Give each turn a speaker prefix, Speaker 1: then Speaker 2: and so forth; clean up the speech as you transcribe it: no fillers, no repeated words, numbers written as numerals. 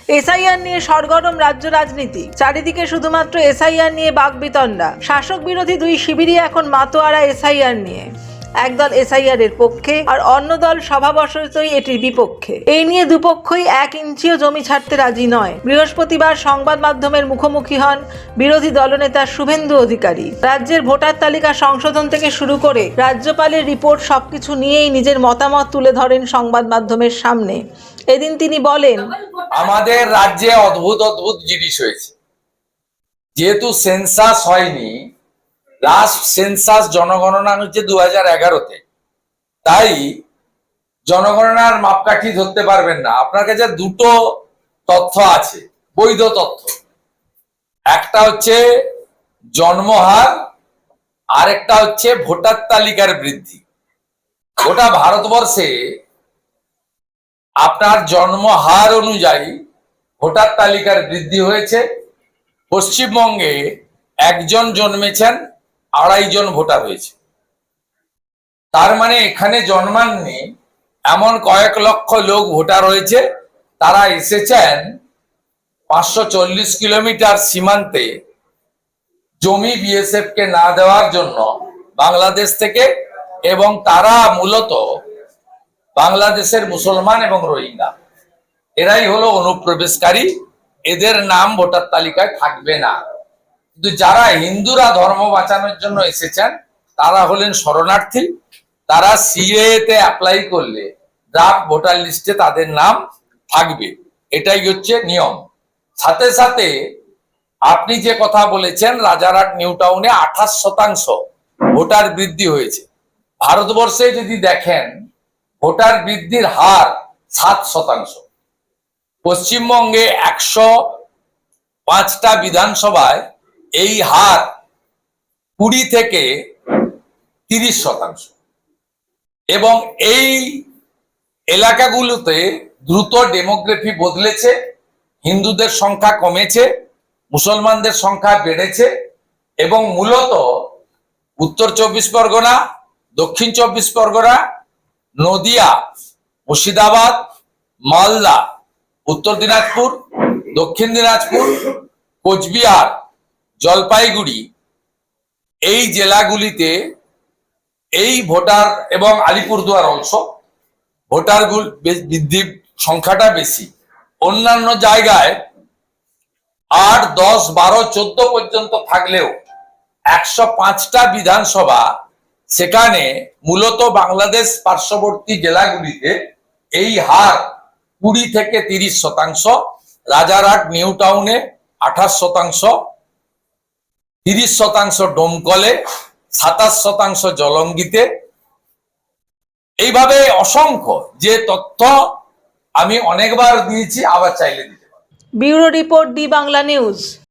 Speaker 1: SIR নিয়ে সরগরম রাজ্য রাজনীতি। চারিদিকে শুধুমাত্র এসআইআর নিয়ে বাকবিতণ্ডা। শাসক বিরোধী দুই শিবিরই এখন মাতোয়ারা এসআইআর নিয়ে। একদল এসআইআর এর পক্ষে আর অন্য দল স্বভাববশতই এটির বিপক্ষে। এই নিয়ে দুপক্ষই 1 ইঞ্চিও জমি ছাড়তে রাজি নয়। বৃহস্পতিবার সংবাদ মাধ্যমের মুখোমুখি হন বিরোধী দলনেতা শুভেন্দু অধিকারী। রাজ্যের ভোটার তালিকা সংশোধন থেকে শুরু করে রাজ্যপালের রিপোর্ট সবকিছু নিয়েই নিজের মতামত তুলে ধরেন সংবাদ মাধ্যমের সামনে। এদিন তিনি বলেন,
Speaker 2: আমাদের রাজ্যে অদ্ভুত অদ্ভুত জিনিস হয়েছে। যেহেতু সেন্সাস হয়নি, লাস্ট সেন্সাস জনগণনা হচ্ছে 2011-তে, তাই জনগণনার মাপকাঠি ধরতে পারবেন না। আপনার কাছে দুটো তথ্য আছে, বৈধ তথ্য। একটা হচ্ছে জন্মহার, আরেকটা হচ্ছে ভোটার তালিকার বৃদ্ধি। গোটা ভারতবর্ষে আপনার জন্মহার অনুযায়ী ভোটার তালিকার বৃদ্ধি হয়েছে। পশ্চিমবঙ্গে একজন জন্মেছেন, 2.5 জন ভোটার হয়েছে। তার মানে এখানে জন্মাননি এমন কয়েক লক্ষ লোক ভোটার হয়েছে। তারা এসেছেন 540 কিলোমিটার সীমান্তে জমি বিএসএফ কে না দেওয়ার জন্য বাংলাদেশ থেকে, এবং তারা মূলত বাংলাদেশের মুসলমান এবং রোহিঙ্গা। এরাই হলো অনুপ্রবেশকারী। এদের নাম ভোটার তালিকায় থাকবে না। কিন্তু যারা হিন্দুরা ধর্ম বাঁচানোর জন্য এসেছেন তারা হলেন শরণার্থী। তারা সিএএ তে অ্যাপ্লাই করলে ড্রাফট ভোটার লিস্টে তাদের নাম থাকবে। এটাই হচ্ছে নিয়ম। সাথে সাথে আপনি যে কথা বলেছেন, রাজারহাট নিউ টাউনে 28% ভোটার বৃদ্ধি হয়েছে। ভারতবর্ষে যদি দেখেন ভোটার বৃদ্ধির হার 7%। পশ্চিমবঙ্গে 105টা বিধানসভায় এই হার 20 থেকে 30%। এবং এই এলাকাগুলোতে দ্রুত ডেমোগ্রাফি বদলেছে। হিন্দুদের সংখ্যা কমেছে, মুসলমানদের সংখ্যা বেড়েছে। এবং মূলত উত্তর 24 পরগনা, দক্ষিণ 24 পরগনা, নদিয়া, মুর্শিদাবাদ, মালদা, উত্তর দিনাজপুর, দক্ষিণ দিনাজপুর, কোচবিহার, জলপাইগুড়ি, এই জেলাগুলিতে এই ভোটার, এবং আলিপুরদুয়ার অংশ, ভোটার বৃদ্ধির সংখ্যাটা বেশি। অন্যান্য জায়গায় 8, 10, 12, 14 পর্যন্ত থাকলেও 105টা বিধানসভা, সেখানে মূলত বাংলাদেশ পার্শ্ববর্তী জেলাগুলিতে এই হার 20 থেকে 30%। রাজারহাট নিউ টাউনে 28%, 30% ডোমকলে, 27% জলঙ্গিতে। এইভাবে অসংখ্য যে তথ্য আমি অনেকবার দিয়েছি, আবার চাইলে দিতে পারি।
Speaker 1: ব্যুরো রিপোর্ট, দি বাংলা নিউজ।